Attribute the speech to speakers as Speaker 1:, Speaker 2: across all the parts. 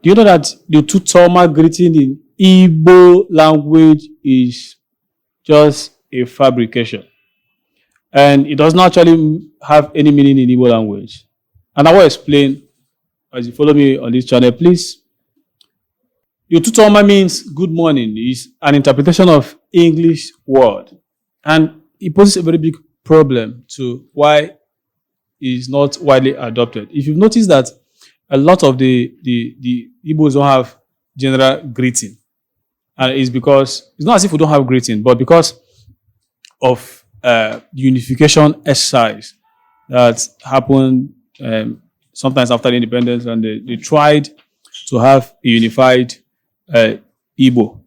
Speaker 1: Do you know that the two-toma greeting in Igbo language is just a fabrication? And it does not actually have any meaning in Igbo language. And I will explain as you follow me on this channel, please. The tutoma means good morning. It's an interpretation of English word. And it poses a very big problem to why it is not widely adopted. If you've noticed that a lot of the Igbos don't have general greeting. And it's because, it's not as if we don't have greeting, but because of the unification exercise that happened sometimes after the independence, and they tried to have a unified Igbo.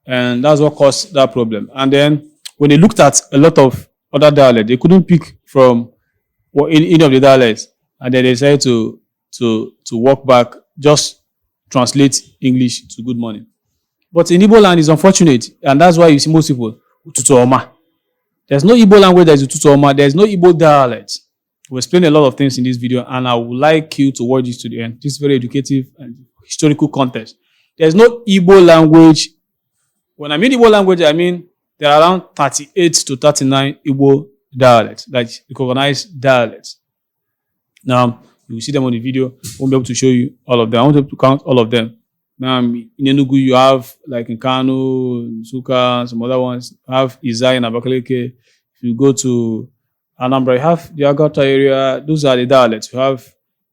Speaker 1: And that's what caused that problem. And then when they looked at a lot of other dialects, they couldn't pick from any of the dialects. And then they decided to walk back, just translate English to good morning. But in Igbo land, it's unfortunate. And that's why you see most people, Ututuoma. There's no Igbo language that is Ututuoma. There's no Igbo dialect. We'll explain a lot of things in this video, and I would like you to watch this to the end. This is very educative and historical context. There's no Igbo language. When I mean Igbo language, I mean there are around 38 to 39 Igbo dialects, like recognized dialects. Now, you will see them on the video. I won't be able to show you all of them. I want to count all of them. Now, in Enugu, you have, like in Kano, Nsukka, some other ones. You have Izai and Abakaleke. If you go to Anambra, you have the Agata area. Those are the dialects. You have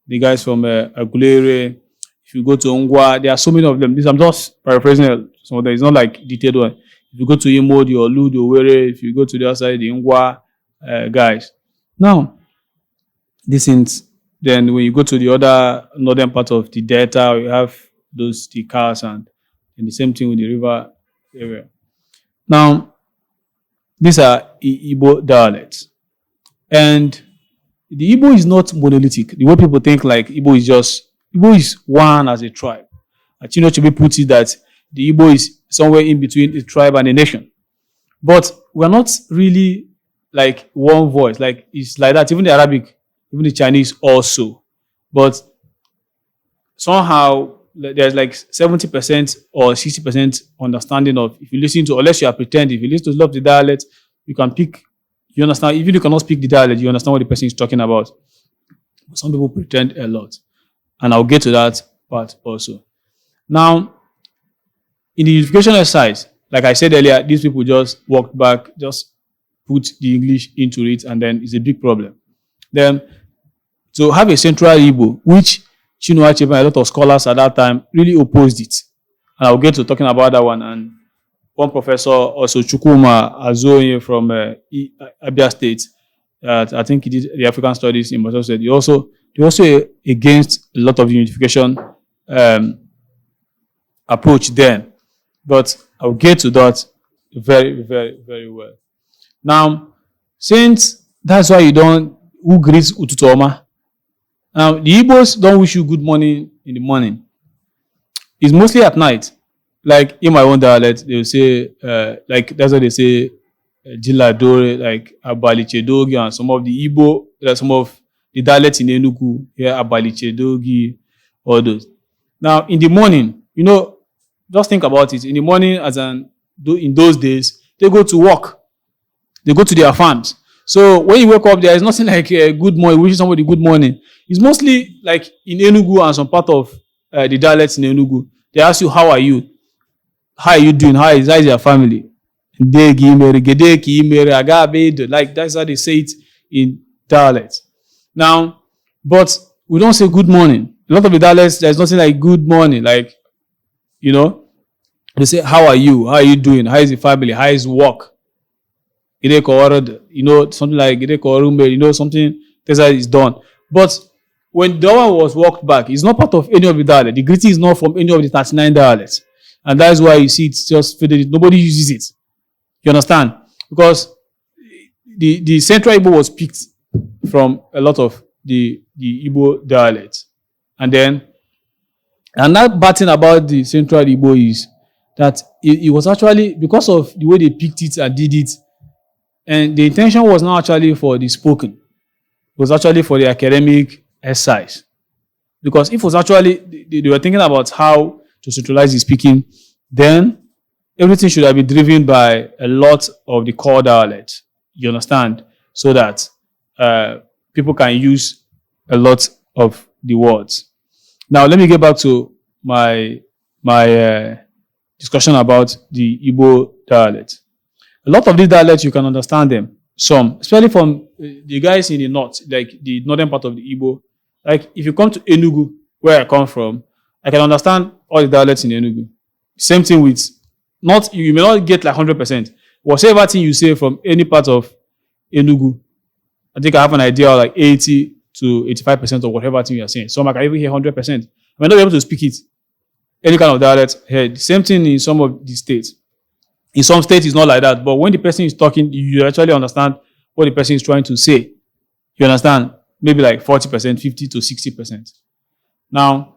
Speaker 1: the guys from Ikwerre. If you go to Ngwa, there are so many of them. I'm just paraphrasing some of them. It's not like detailed one. If you go to Imo, the Olu, the Owerri. If you go to the other side, the Ngwa guys. Now, then when you go to the other northern part of the Delta, you have the cars, and the same thing with the river area. Now, these are Igbo dialects. And the Igbo is not monolithic. The way people think like Igbo is one as a tribe. Achino Chebe puts it that the Igbo is somewhere in between a tribe and a nation. But we're not really like one voice. Like it's like that. Even the Arabic, even the Chinese also. But somehow there's like 70% or 60% understanding of, if you listen to, unless you are pretending, if you listen to a lot of the dialects, you can pick. You understand? Even if you cannot speak the dialect, you understand what the person is talking about. Some people pretend a lot. And I'll get to that part also. Now, in the unification exercise, like I said earlier, these people just walked back, just put the English into it, and then it's a big problem. Then, to have a central Igbo, which Chinua Achebe and a lot of scholars at that time really opposed it. And I'll get to talking about that one. And one professor, also Chukwuma Azoye from Abia State, I think he did the African studies in Massachusetts. He also against a lot of the unification approach then. But I'll get to that very, very, very well. Now, since that's why who greets Ututuoma? Now, the Igbos don't wish you good morning in the morning. It's mostly at night. Like in my own dialect, they will say, like that's what they say, Jiladore, like Abalichedogi, and some of the Igbo, some of the dialects in Enugu, here, Abalichedogi, all those. Now, in the morning, just think about it. In the morning, in those days, they go to work. They go to their farms. So when you wake up, there is nothing like good morning, wishing somebody good morning. It's mostly like in Enugu and some part of the dialects in Enugu. They ask you, how are you? How are you doing? How is your family? Like that's how they say it in dialects. Now, but we don't say good morning. A lot of the dialects, there's nothing like good morning. Like, they say, how are you? How are you doing? How is the family? How is work? Something like, something that is done. But when the one was walked back, it's not part of any of the dialects. The greeting is not from any of the 39 dialects. And that's why you see it's just faded. Nobody uses it. You understand? Because the Central Igbo was picked from a lot of the Igbo dialects. And that bad thing about the Central Igbo is that it was actually, because of the way they picked it and did it, and the intention was not actually for the spoken. It was actually for the academic exercise. Because if it was actually, they were thinking about how to centralize the speaking, then everything should have been driven by a lot of the core dialect. You understand? So that people can use a lot of the words. Now, let me get back to my discussion about the Igbo dialect. A lot of these dialects, you can understand them. Some, especially from the guys in the north, like the northern part of the Igbo. Like if you come to Enugu, where I come from, I can understand all the dialects in Enugu. Same thing with, not, you may not get like 100%. Whatever thing you say from any part of Enugu, I think I have an idea of like 80 to 85% of whatever thing you are saying. Some I can even hear 100%. I may not be able to speak it. Any kind of dialect, heard. The same thing in some of the states. In some states, it's not like that. But when the person is talking, you actually understand what the person is trying to say. You understand? Maybe like 40%, 50 to 60%. Now,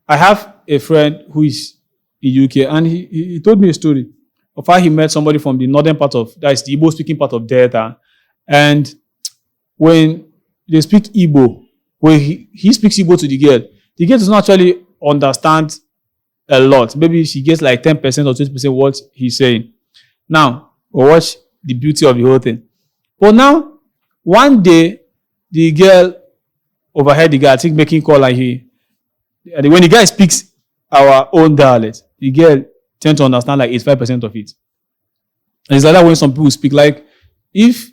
Speaker 1: I have a friend who is in UK, and he told me a story of how he met somebody from the northern part of, that is the Igbo speaking part of Delta. And when they speak Igbo, when he speaks Igbo to the girl does not actually understand a lot. Maybe she gets like 10% or 20% what he's saying. Now, we'll watch the beauty of the whole thing. But now, one day, the girl overheard the guy, I think, making call, and when the guy speaks our own dialect, the girl tend to understand like 85% of it. And it's like that when some people speak, like if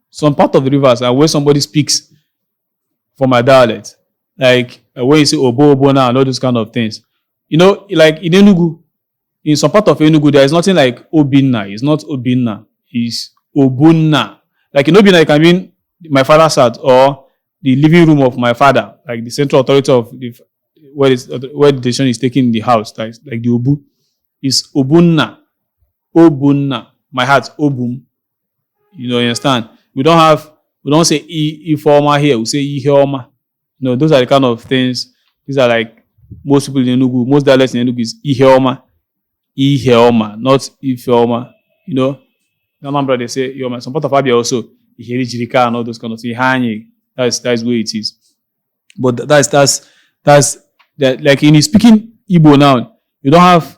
Speaker 1: some part of the rivers, and when somebody speaks from my dialect, like when you say Obo, Obona, and all those kind of things, you know, like in Enugu, in some part of Enugu, there is nothing like Obinna. It's not Obinna. It's Obunna. Like in Obinna, it can mean my father's house or the living room of my father, like the central authority of where the decision is taken in the house, like the Obu. Is Obunna. Obunna. My heart, Obum. You understand? We don't say Ifoma here, we say Iheoma. No, those are the kind of things. These are like most people in Enugu, most dialects in Enugu is Iheoma. Iheoma, not Ifeoma. You know, Namambra they say Iheoma. Some part of Abia also, Iherijirika and all those kind of things. That's where it is. But that's like in speaking Igbo now, you don't have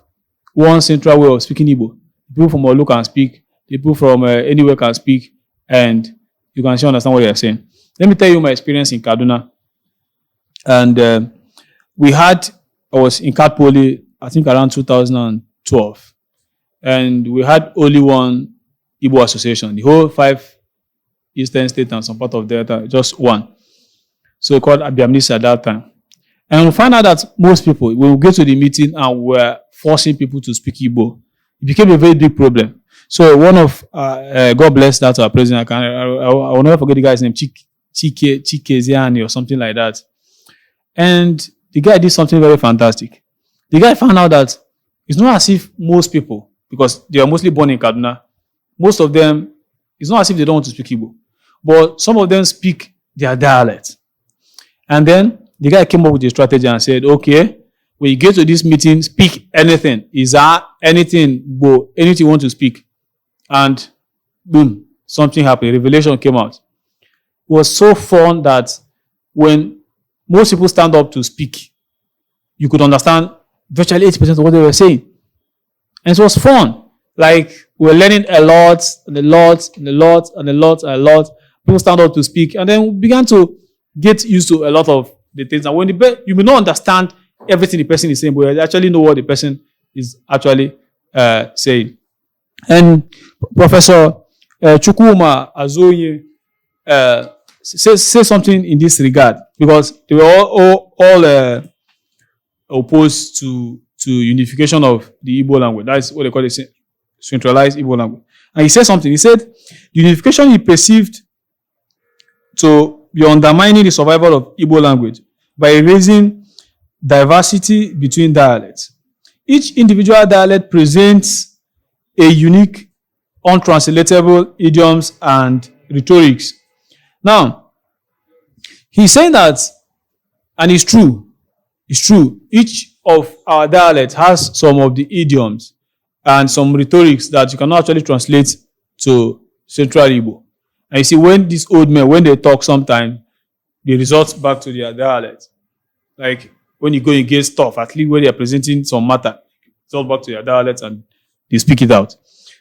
Speaker 1: one central way of speaking Igbo. People from Olu can speak, people from anywhere can speak, and you can still understand what they are saying. Let me tell you my experience in Kaduna. And I was in Katpoli, I think around 2012. And we had only one Igbo association. The whole 5 eastern states and some part of Delta, just one. So called Abiamnis at that time. And we found out that most people, when we get to the meeting and we're forcing people to speak Igbo, it became a very big problem. So one of, God bless that our president, I will never forget the guy's name, Chikeziani or something like that. And the guy did something very fantastic. The guy found out that it's not as if most people, because they are mostly born in Kaduna, most of them, it's not as if they don't want to speak Igbo. But some of them speak their dialect. And then the guy came up with a strategy and said, okay, when you get to this meeting, speak anything. Is there anything, Bo, anything you want to speak? And boom, something happened. Revelation came out. It was so fun that when most people stand up to speak, you could understand virtually 80% of what they were saying. And it was fun. Like, we were learning a lot, and a lot, and a lot, and a lot, and a lot. People stand up to speak, and then we began to get used to a lot of the things. And when you may not understand everything the person is saying, but you actually know what the person is actually saying. And Professor Chukwuma Azoye say something in this regard, because they were all opposed to unification of the Igbo language. That's what they call it, centralized Igbo language. And he said something. He said, unification he perceived to be undermining the survival of Igbo language by erasing diversity between dialects. Each individual dialect presents a unique, untranslatable idioms and rhetorics. Now, he's saying that, and it's true, each of our dialects has some of the idioms and some rhetorics that you cannot actually translate to Central Igbo. And you see, when these old men, when they talk sometimes, they resort back to their dialect. Like when you go against stuff, at least when they are presenting some matter, resort back to their dialect and they speak it out.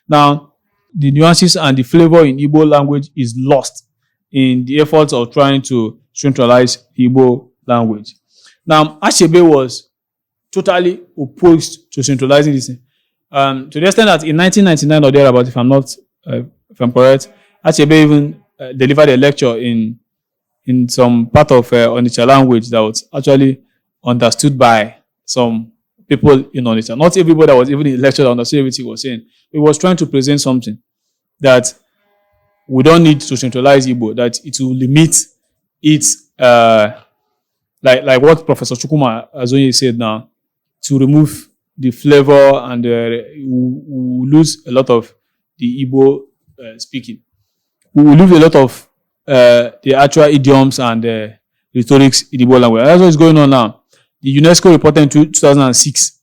Speaker 1: Now, the nuances and the flavor in Igbo language is lost in the efforts of trying to centralize Igbo language. Now, Achebe was totally opposed to centralizing this. To the extent that in 1999 or thereabout, if I'm correct, Achebe even delivered a lecture in some part of Onitsha language that was actually understood by some people in Onitsha. Not everybody that was even in the lecture that understood everything he was saying. He was trying to present something that we don't need to centralize Igbo, that it will limit its, like what Professor Chukuma Azonye said now, to remove the flavor and we lose a lot of the Igbo speaking. We will lose a lot of the actual idioms and rhetorics in the Igbo language. That's what's going on now. The UNESCO reported in 2006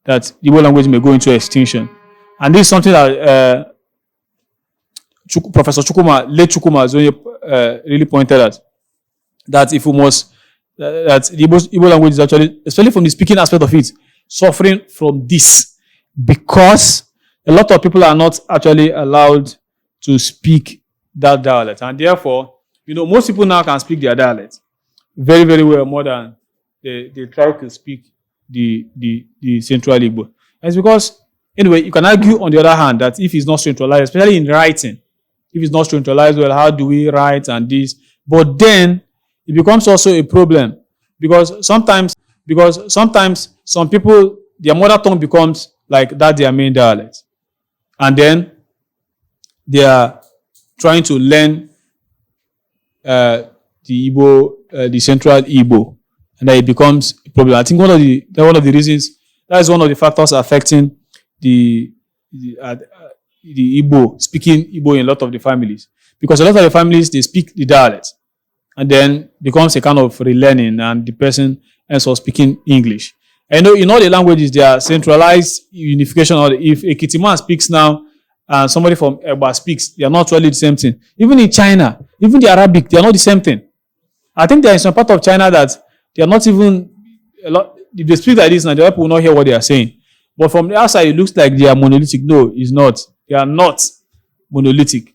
Speaker 1: that the Igbo language may go into extinction. And this is something that Professor Chukuma, late Chukuma Azonye, really pointed at. That if we must, that the Igbo language is actually, especially from the speaking aspect of it, suffering from this because a lot of people are not actually allowed to speak that dialect. And therefore, most people now can speak their dialect very, very well more than they try to speak the Central Igbo. And it's because, anyway, you can argue on the other hand that if it's not centralized, especially in writing, if it's not centralized, well, how do we write and this? But then it becomes also a problem because sometimes some people, their mother tongue becomes like that their main dialect. And then they are trying to learn the Igbo, the Central Igbo, and then it becomes a problem. I think one of the reasons, that is one of the factors affecting the Igbo, speaking Igbo in a lot of the families. Because a lot of the families, they speak the dialect, and then becomes a kind of relearning, and the person ends up speaking English. And in all the languages, they are centralized unification. Or if a Kitiman speaks now, and somebody from Egba speaks, they are not really the same thing. Even in China, even the Arabic, they are not the same thing. I think there is some part of China that they are not even a lot. If they speak like this, now the people will not hear what they are saying. But from the outside, it looks like they are monolithic. No, it's not. They are not monolithic.